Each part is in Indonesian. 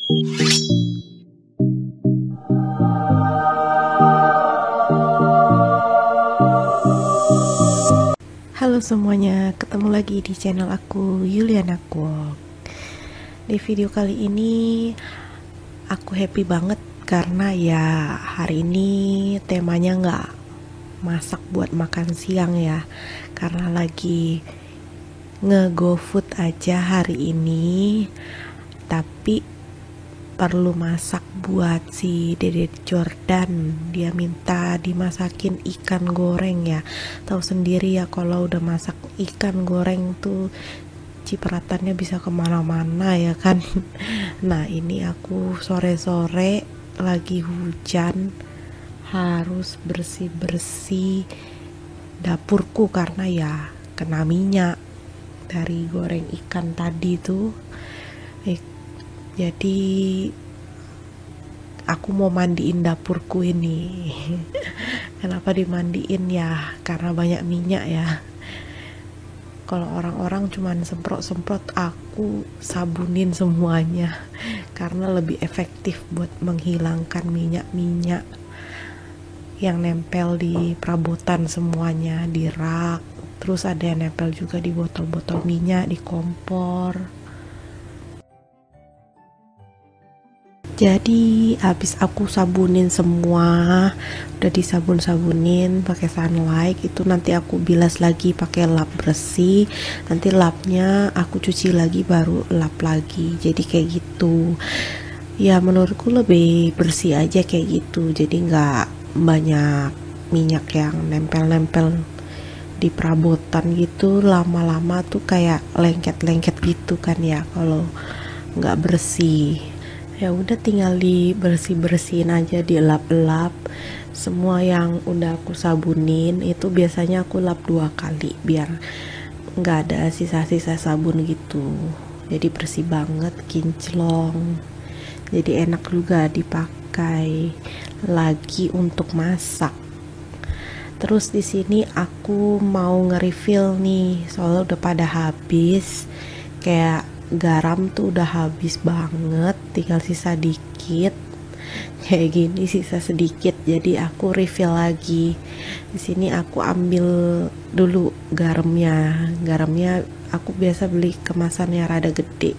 Halo semuanya, ketemu lagi di channel aku, Yuliana Kwok. Di video kali ini aku happy banget karena ya hari ini temanya nggak masak buat makan siang ya, karena lagi nge-go food aja hari ini, tapi perlu masak buat si Dede Jordan. Dia minta dimasakin ikan goreng ya. Tahu sendiri ya kalau udah masak ikan goreng tuh cipratannya bisa kemana-mana ya kan. Nah ini aku sore-sore lagi hujan harus bersih-bersih dapurku karena ya kena minyak dari goreng ikan tadi tuh. Jadi aku mau mandiin dapurku ini. Kenapa dimandiin ya? Karena banyak minyak ya. Kalau orang-orang cuman semprot-semprot, aku sabunin semuanya karena lebih efektif buat menghilangkan minyak-minyak yang nempel di perabotan semuanya, di rak. Terus ada yang nempel juga di botol-botol minyak, di kompor. Jadi habis aku sabunin semua, udah disabun-sabunin pakai sunlight, itu nanti aku bilas lagi pakai lap bersih. Nanti lapnya aku cuci lagi baru lap lagi. Jadi kayak gitu. Ya menurutku lebih bersih aja kayak gitu. Jadi nggak banyak minyak yang nempel-nempel di perabotan gitu. Lama-lama tuh kayak lengket-lengket gitu kan ya kalau nggak bersih. Ya udah tinggal dibersih-bersihin aja, dilap-lap semua yang udah aku sabunin. Itu biasanya aku lap 2 kali biar nggak ada sisa-sisa sabun gitu, jadi bersih banget, kinclong, jadi enak juga dipakai lagi untuk masak. Terus di sini aku mau nge-refill nih, soalnya udah pada habis. Kayak garam tuh udah habis banget, tinggal sisa dikit. Kayak gini sisa sedikit, jadi aku refill lagi. Di sini aku ambil dulu garamnya. Garamnya aku biasa beli kemasannya rada gede.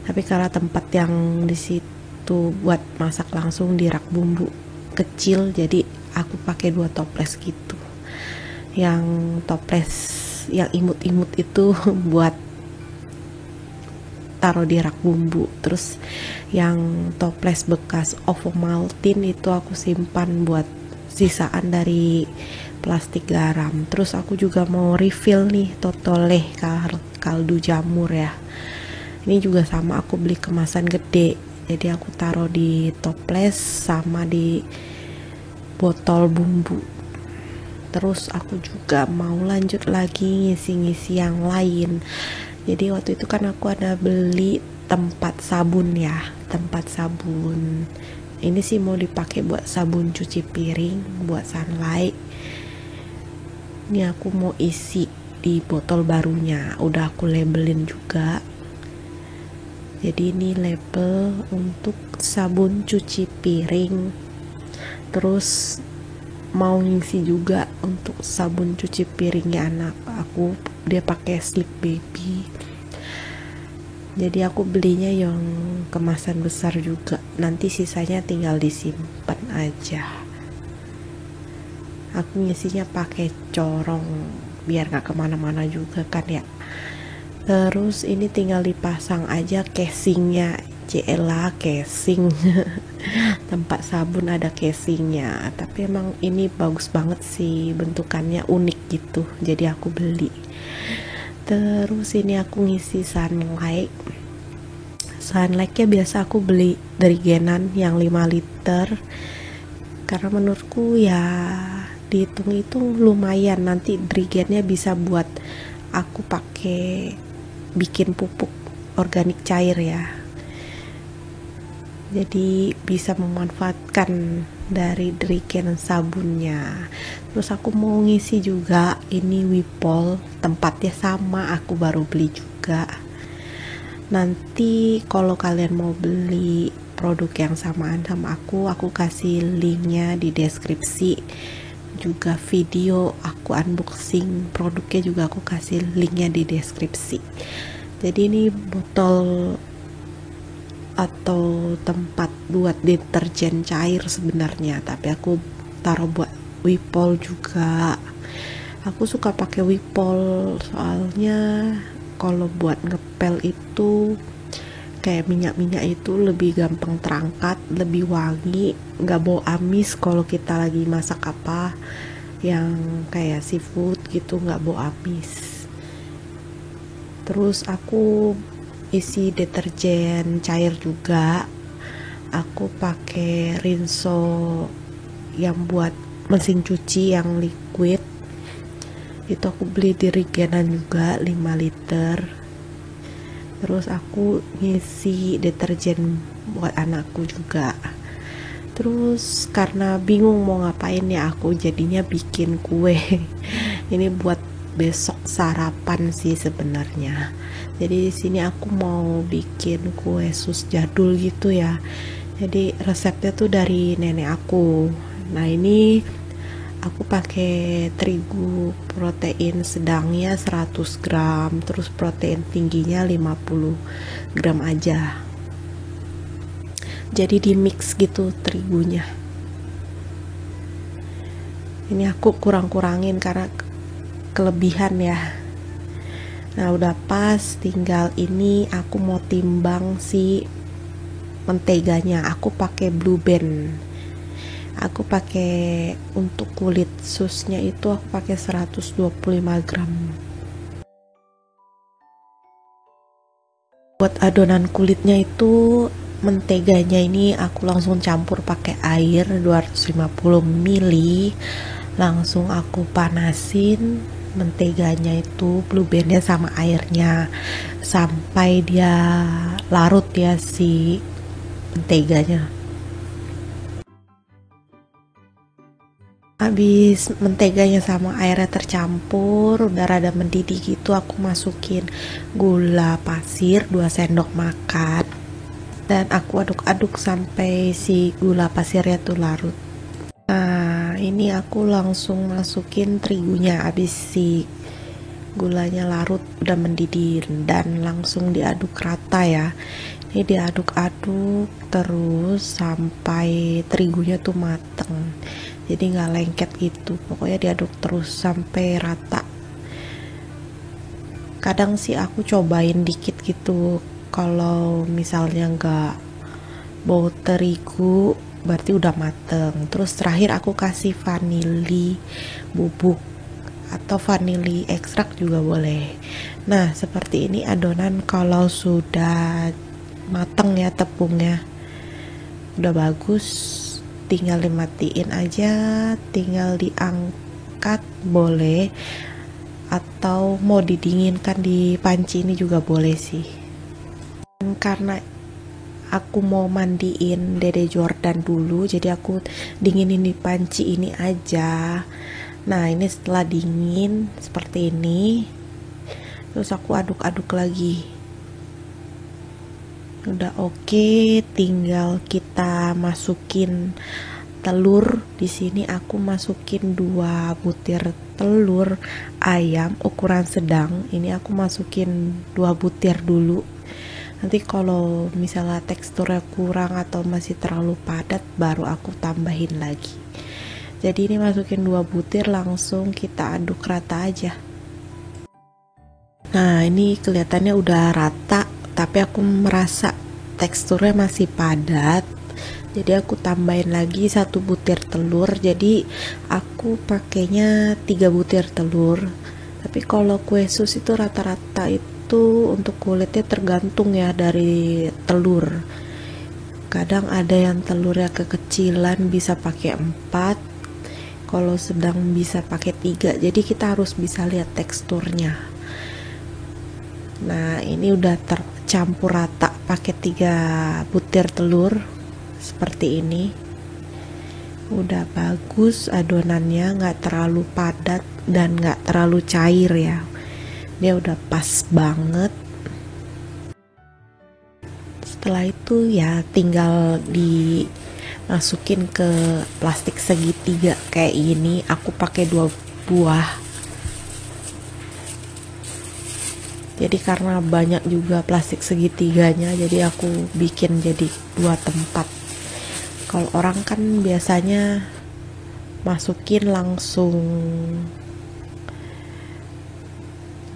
Tapi karena tempat yang di situ buat masak langsung di rak bumbu kecil, jadi aku pakai 2 toples gitu. Yang toples yang imut-imut itu buat taruh di rak bumbu, terus yang toples bekas Ovomaltine itu aku simpan buat sisaan dari plastik garam. Terus aku juga mau refill nih totoleh kaldu jamur ya, ini juga sama aku beli kemasan gede, jadi aku taruh di toples sama di botol bumbu. Terus aku juga mau lanjut lagi ngisi-ngisi yang lain. Jadi waktu itu kan aku ada beli tempat sabun ya, tempat sabun. Ini sih mau dipakai buat sabun cuci piring, buat sunlight. Ini aku mau isi di botol barunya, udah aku labelin juga. Jadi ini label untuk sabun cuci piring. Terus mau ngisi juga untuk sabun cuci piringnya anak aku, dia pakai Sleep Baby. Jadi aku belinya yang kemasan besar juga, nanti sisanya tinggal disimpan aja. Aku ngisinya pakai corong biar gak kemana-mana juga kan ya. Terus ini tinggal dipasang aja casingnya. Cela casing. Tempat sabun ada casingnya, tapi emang ini bagus banget sih, bentukannya unik gitu, jadi aku beli. Terus ini aku ngisi sunlightnya biasa aku beli dari Genan yang 5 liter, karena menurutku ya dihitung-hitung lumayan, nanti drigennya bisa buat aku pakai bikin pupuk organik cair ya, jadi bisa memanfaatkan dari drigen sabunnya. Terus aku mau ngisi juga ini Wipol, tempatnya sama, aku baru beli juga. Nanti kalau kalian mau beli produk yang samaan sama aku kasih linknya di deskripsi, juga video aku unboxing produknya juga aku kasih linknya di deskripsi. Jadi ini botol atau tempat buat deterjen cair sebenarnya, tapi aku taruh buat Wipol juga. Aku suka pakai Wipol soalnya kalau buat ngepel itu kayak minyak-minyak itu lebih gampang terangkat, lebih wangi, nggak bau amis. Kalau kita lagi masak apa yang kayak seafood gitu nggak bau amis. Terus aku isi deterjen cair juga. Aku pakai Rinso yang buat mesin cuci yang liquid, itu aku beli di Rigenan juga 5 liter. Terus aku ngisi deterjen buat anakku juga. Terus karena bingung mau ngapain ya, aku jadinya bikin kue. Ini buat besok sarapan sih sebenarnya. Jadi di sini aku mau bikin kue sus jadul gitu ya. Jadi resepnya tuh dari nenek aku. Nah ini aku pakai terigu protein sedangnya 100 gram, terus protein tingginya 50 gram aja. Jadi di mix gitu terigunya. Ini aku kurang-kurangin karena kelebihan ya. Nah udah pas, tinggal ini aku mau timbang si menteganya. Aku pakai Blue Band. Aku pakai untuk kulit susnya itu aku pakai 125 gram. Buat adonan kulitnya itu menteganya ini aku langsung campur pakai air 250 ml. Langsung aku panasin menteganya itu, Blue Bandnya sama airnya sampai dia larut ya si menteganya. Habis menteganya sama airnya tercampur udah rada mendidih gitu, aku masukin gula pasir 2 sendok makan dan aku aduk-aduk sampai si gula pasirnya tuh larut. Nah ini aku langsung masukin terigunya habis si gulanya larut udah mendidih dan langsung diaduk rata ya. Ini diaduk-aduk terus sampai terigunya tuh mateng, jadi nggak lengket gitu, pokoknya diaduk terus sampai rata. Kadang sih aku cobain dikit gitu, kalau misalnya nggak bau terigu berarti udah mateng. Terus terakhir aku kasih vanili bubuk atau vanili ekstrak juga boleh. Nah seperti ini adonan kalau sudah mateng ya, tepungnya udah bagus, tinggal dimatiin aja, tinggal diangkat boleh, atau mau didinginkan di panci ini juga boleh sih. Dan karena aku mau mandiin Dede Jordan dulu, jadi aku dinginin di panci ini aja. Nah ini setelah dingin seperti ini, terus aku aduk-aduk lagi. Udah oke, tinggal kita masukin telur. Di sini aku masukin 2 butir telur ayam ukuran sedang. Ini aku masukin 2 butir dulu. Nanti kalau misalnya teksturnya kurang atau masih terlalu padat baru aku tambahin lagi. Jadi ini masukin 2 butir, langsung kita aduk rata aja. Nah ini kelihatannya udah rata, tapi aku merasa teksturnya masih padat, jadi aku tambahin lagi 1 butir telur. Jadi aku pakainya 3 butir telur, tapi kalau kue sus itu rata-rata itu untuk kulitnya tergantung ya dari telur. Kadang ada yang telurnya kekecilan bisa pakai 4, kalau sedang bisa pakai 3, jadi kita harus bisa lihat teksturnya. Nah ini udah tercampur rata pakai 3 butir telur seperti ini. Udah bagus adonannya, nggak terlalu padat dan nggak terlalu cair ya, dia udah pas banget. Setelah itu ya tinggal dimasukin ke plastik segitiga kayak gini. Aku pakai 2 buah. Jadi karena banyak juga plastik segitiganya, jadi aku bikin jadi 2 tempat. Kalau orang kan biasanya masukin langsung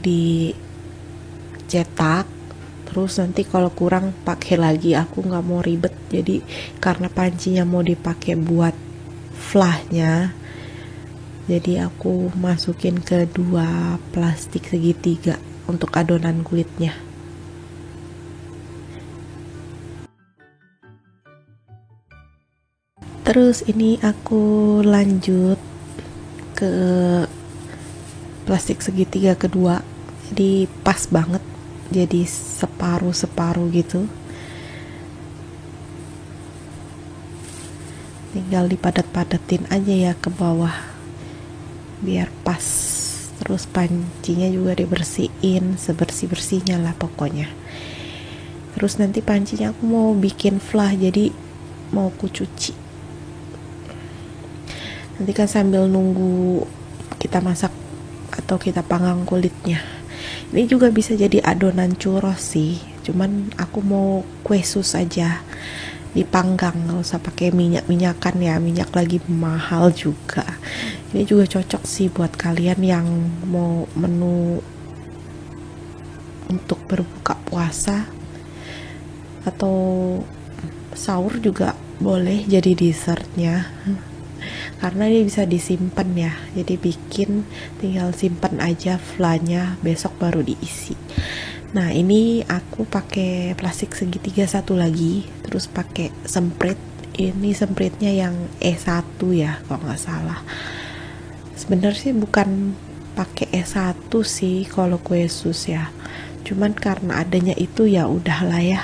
dicetak, terus nanti kalau kurang pakai lagi. Aku nggak mau ribet, jadi karena pancinya mau dipakai buat flahnya, jadi aku masukin ke 2 plastik segitiga untuk adonan kulitnya. Terus ini aku lanjut ke plastik segitiga kedua, jadi pas banget, jadi separuh-separuh gitu. Tinggal dipadat-padatin aja ya ke bawah biar pas. Terus pancinya juga dibersihin sebersih-bersihnya lah pokoknya. Terus nanti pancinya aku mau bikin flah, jadi mau aku cuci. Nanti kan sambil nunggu kita masak atau kita panggang kulitnya. Ini juga bisa jadi adonan churros sih, cuman aku mau kue sus aja dipanggang, nggak usah pakai minyak-minyakan ya, minyak lagi mahal juga. Ini juga cocok sih buat kalian yang mau menu untuk berbuka puasa atau sahur juga boleh jadi dessertnya, karena dia bisa disimpan ya. Jadi bikin tinggal simpan aja flanya, besok baru diisi. Nah ini aku pakai plastik segitiga satu lagi, terus pakai semprit. Ini sempritnya yang E1 ya kalau nggak salah. Sebenarnya sih bukan pakai E1 sih kalau kue sus ya, cuman karena adanya itu ya udahlah ya.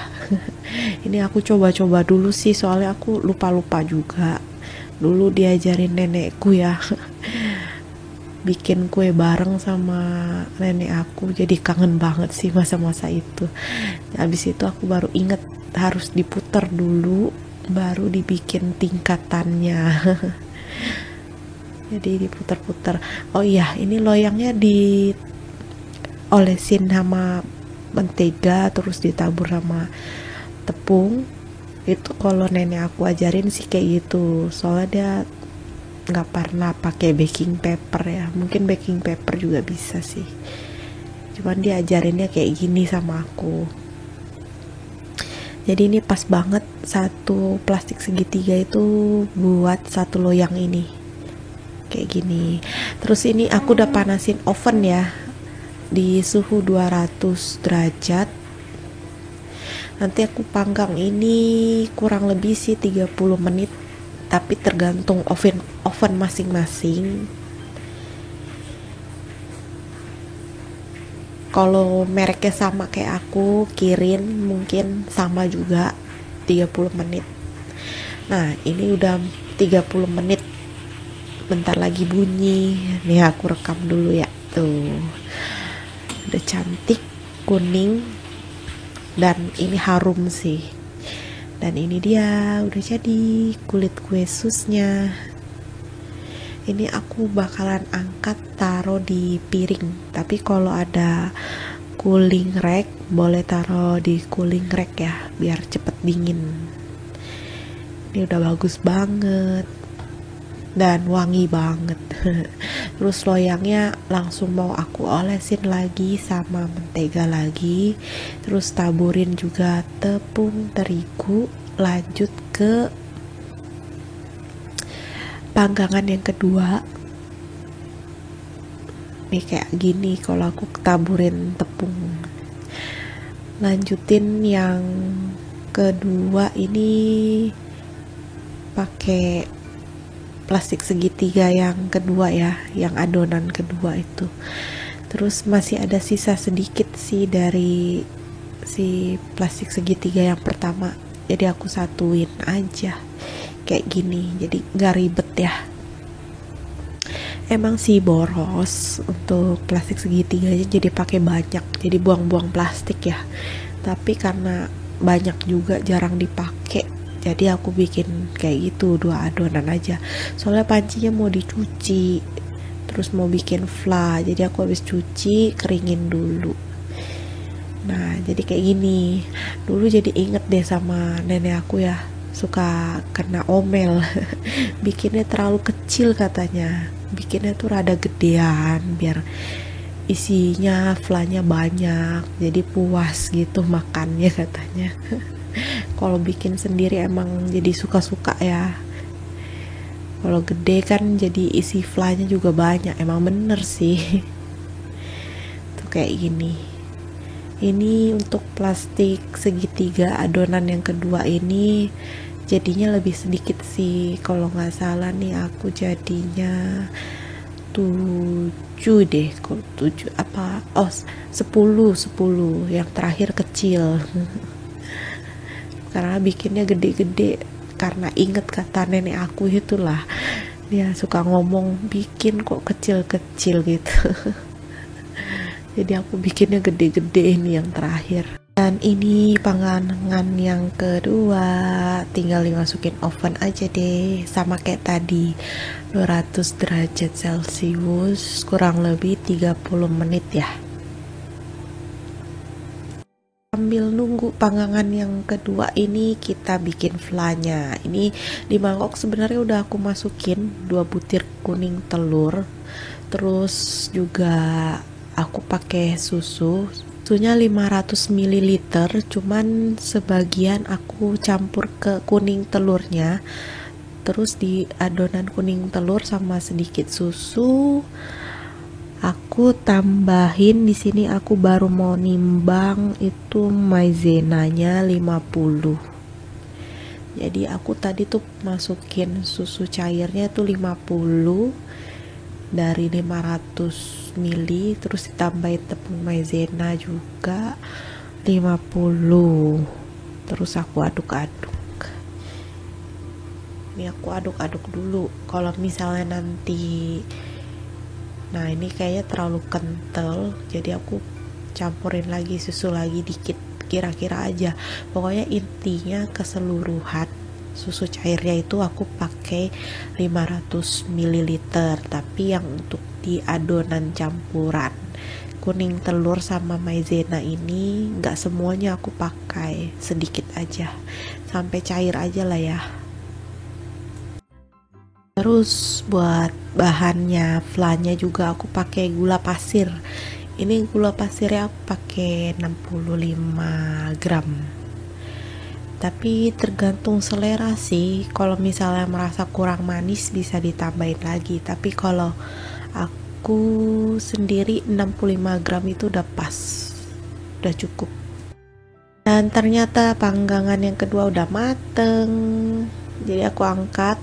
Ini aku coba-coba dulu sih, soalnya aku lupa-lupa juga. Dulu diajarin nenekku ya bikin kue bareng sama nenek aku, jadi kangen banget sih masa-masa itu. Habis itu aku baru inget harus diputer dulu baru dibikin tingkatannya. Jadi diputer-puter. Oh iya, ini loyangnya diolesin sama mentega terus ditabur sama tepung. Itu kalau nenek aku ajarin sih kayak gitu, soalnya dia nggak pernah pakai baking paper ya. Mungkin baking paper juga bisa sih, cuman dia ajarinnya kayak gini sama aku. Jadi ini pas banget, satu plastik segitiga itu buat satu loyang ini kayak gini. Terus ini aku udah panasin oven ya di suhu 200 derajat. Nanti aku panggang ini kurang lebih sih 30 menit, tapi tergantung oven masing-masing. Kalau mereknya sama kayak aku, Kirin, mungkin sama juga 30 menit. Nah ini udah 30 menit, bentar lagi bunyi. Nih aku rekam dulu ya. Tuh udah cantik kuning dan ini harum sih. Dan ini dia udah jadi kulit kue susnya. Ini aku bakalan angkat taruh di piring, tapi kalau ada cooling rack boleh taruh di cooling rack ya biar cepet dingin. Ini udah bagus banget dan wangi banget. Terus loyangnya langsung mau aku olesin lagi sama mentega lagi, terus taburin juga tepung terigu. Lanjut ke panggangan yang kedua. Nih kayak gini kalau aku taburin tepung. Lanjutin yang kedua ini pakai plastik segitiga yang kedua ya, yang adonan kedua itu. Terus masih ada sisa sedikit sih dari si plastik segitiga yang pertama, jadi aku satuin aja kayak gini, jadi gak ribet ya. Emang sih boros untuk plastik segitiganya, jadi pakai banyak, jadi buang-buang plastik ya. Tapi karena banyak juga jarang dipakai, jadi aku bikin kayak gitu 2 adonan aja. Soalnya pancinya mau dicuci, terus mau bikin fla, jadi aku habis cuci keringin dulu. Nah jadi kayak gini. Dulu jadi inget deh sama nenek aku ya, suka kena omel bikinnya terlalu kecil katanya, bikinnya tuh rada gedean biar isinya flanya banyak, jadi puas gitu makannya katanya. Kalau bikin sendiri emang jadi suka-suka ya, kalau gede kan jadi isi flanya juga banyak, emang bener sih. Tuh kayak gini. Ini untuk plastik segitiga adonan yang kedua ini jadinya lebih sedikit sih, kalau nggak salah nih aku jadinya 7 deh, kok 7 apa, 10 yang terakhir kecil. Karena bikinnya gede-gede, karena inget kata nenek aku itulah, dia suka ngomong bikin kok kecil-kecil gitu. Jadi aku bikinnya gede-gede ini yang terakhir. Dan ini panggangan yang kedua, tinggal dimasukin oven aja deh, sama kayak tadi 200 derajat celcius kurang lebih 30 menit ya. Sambil nunggu panggangan yang kedua ini kita bikin flanya. Ini di mangkok sebenarnya udah aku masukin 2 butir kuning telur, terus juga aku pakai susunya 500 ml, cuman sebagian aku campur ke kuning telurnya. Terus di adonan kuning telur sama sedikit susu aku tambahin, di sini aku baru mau nimbang itu maizenanya 50. Jadi aku tadi tuh masukin susu cairnya tuh 50 dari 500 ml, terus ditambahin tepung maizena juga 50, terus aku aduk-aduk. Ini aku aduk-aduk dulu. Kalau misalnya nanti, nah ini kayaknya terlalu kental, jadi aku campurin lagi susu lagi dikit, kira-kira aja. Pokoknya intinya keseluruhan susu cairnya itu aku pakai 500 ml, tapi yang untuk di adonan campuran kuning telur sama maizena ini nggak semuanya aku pakai, sedikit aja sampai cair aja lah ya. Terus buat bahannya flanya juga aku pakai gula pasir. Ini gula pasirnya aku pakai 65 gram. Tapi tergantung selera sih, kalau misalnya merasa kurang manis bisa ditambahin lagi, tapi kalau aku sendiri 65 gram itu udah pas, udah cukup. Dan ternyata panggangan yang kedua udah mateng, jadi aku angkat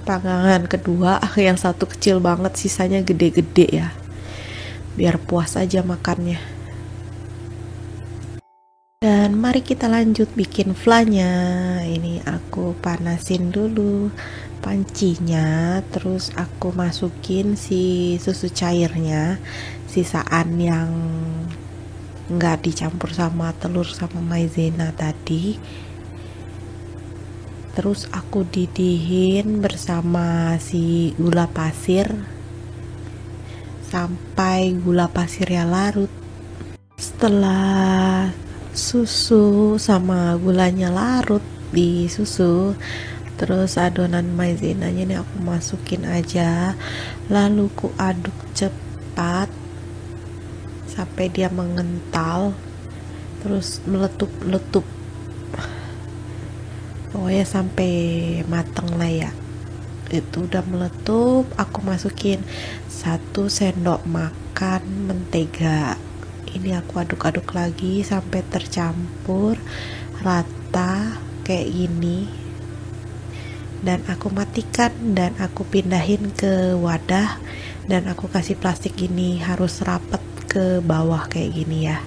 panggangan kedua, yang satu kecil banget, sisanya gede-gede ya, biar puas aja makannya. Dan mari kita lanjut bikin flanya. Ini aku panasin dulu pancinya, terus aku masukin si susu cairnya, sisaan yang nggak dicampur sama telur sama maizena tadi. Terus aku didihin bersama si gula pasir sampai gula pasirnya larut. Setelah susu sama gulanya larut di susu, terus adonan maizenanya nih aku masukin aja, lalu ku aduk cepat sampai dia mengental, terus meletup-letup, pokoknya sampai mateng lah ya. Itu udah meletup, aku masukin 1 sendok makan mentega. Ini aku aduk-aduk lagi sampai tercampur rata kayak gini, dan aku matikan dan aku pindahin ke wadah, dan aku kasih plastik ini harus rapet ke bawah kayak gini ya,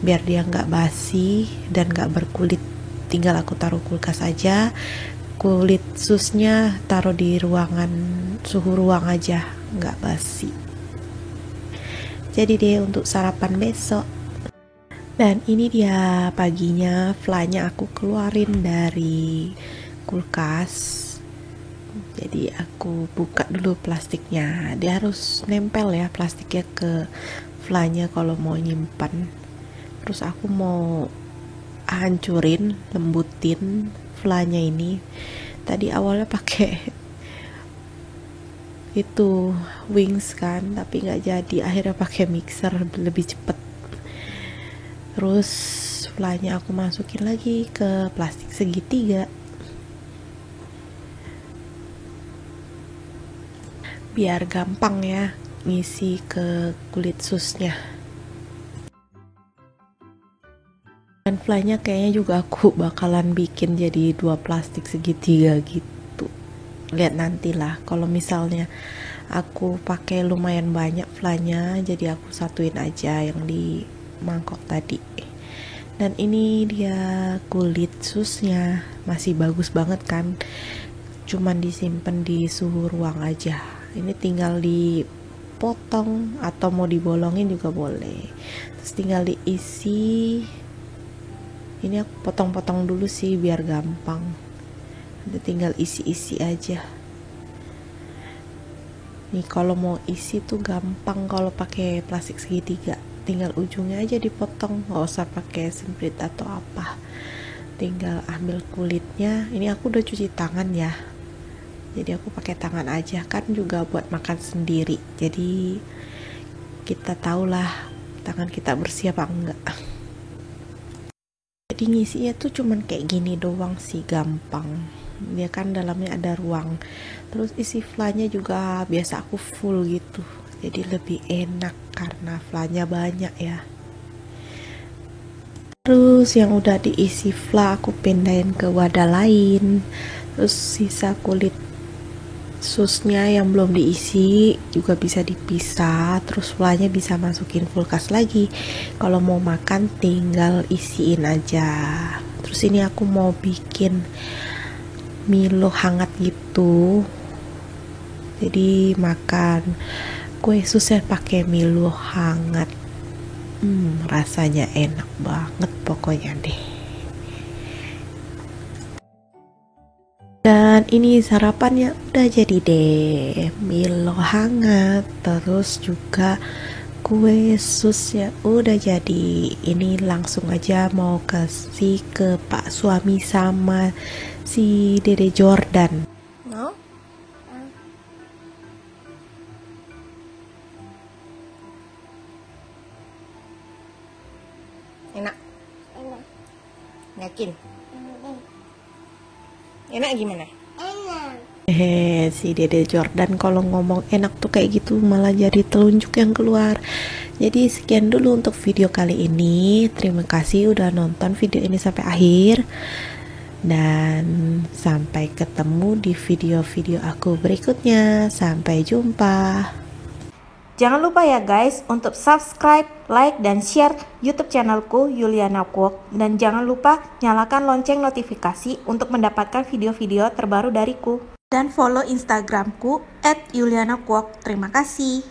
biar dia nggak basi dan nggak berkulit. Tinggal aku taruh kulkas aja, kulit susnya taruh di ruangan suhu ruang aja, nggak basi. Jadi deh untuk sarapan besok. Dan ini dia paginya, flanya aku keluarin dari kulkas. Jadi aku buka dulu plastiknya. Dia harus nempel ya plastiknya ke flanya kalau mau nyimpan. Terus aku mau hancurin, lembutin flanya ini. Tadi awalnya pakai itu wings kan, tapi nggak jadi, akhirnya pakai mixer lebih cepet. Terus flanya aku masukin lagi ke plastik segitiga biar gampang ya ngisi ke kulit susnya. Dan flanya kayaknya juga aku bakalan bikin jadi 2 plastik segitiga gitu. Lihat nantilah, kalau misalnya aku pakai lumayan banyak flanya, jadi aku satuin aja yang di mangkok tadi. Dan ini dia kulit susnya, masih bagus banget kan, cuman disimpan di suhu ruang aja. Ini tinggal dipotong atau mau dibolongin juga boleh, terus tinggal diisi. Ini aku potong-potong dulu sih biar gampang, nanti tinggal isi-isi aja. Nih kalau mau isi tuh gampang kalau pakai plastik segitiga, tinggal ujungnya aja dipotong, nggak usah pakai semprit atau apa. Tinggal ambil kulitnya. Ini aku udah cuci tangan ya, jadi aku pakai tangan aja, kan juga buat makan sendiri, jadi kita tahulah tangan kita bersih apa enggak. Jadi ngisinya tuh cuman kayak gini doang sih, gampang. Dia kan dalamnya ada ruang. Terus isi flanya juga biasa aku full gitu, jadi lebih enak karena flanya banyak ya. Terus yang udah diisi fla aku pindahin ke wadah lain. Terus sisa kulit susnya yang belum diisi juga bisa dipisah, terus flanya bisa masukin kulkas lagi. Kalau mau makan tinggal isiin aja. Terus ini aku mau bikin Milo hangat gitu, jadi makan kue susnya pakai Milo hangat. Rasanya enak banget pokoknya deh. Dan ini sarapannya udah jadi deh, Milo hangat, terus juga kue susnya udah jadi. Ini langsung aja mau kasih ke Pak suami sama si Dede Jordan. No? Enak? Enak. Yakin? Enak. Enak gimana? Enak. Si Dede Jordan kalau ngomong enak tuh kayak gitu malah jadi telunjuk yang keluar. Jadi sekian dulu untuk video kali ini. Terima kasih udah nonton video ini sampai akhir. Dan sampai ketemu di video-video aku berikutnya. Sampai jumpa. Jangan lupa ya guys untuk subscribe, like, dan share YouTube channelku Yuliana Kwok. Dan jangan lupa nyalakan lonceng notifikasi untuk mendapatkan video-video terbaru dariku. Dan follow Instagramku @yulianakwok. Terima kasih.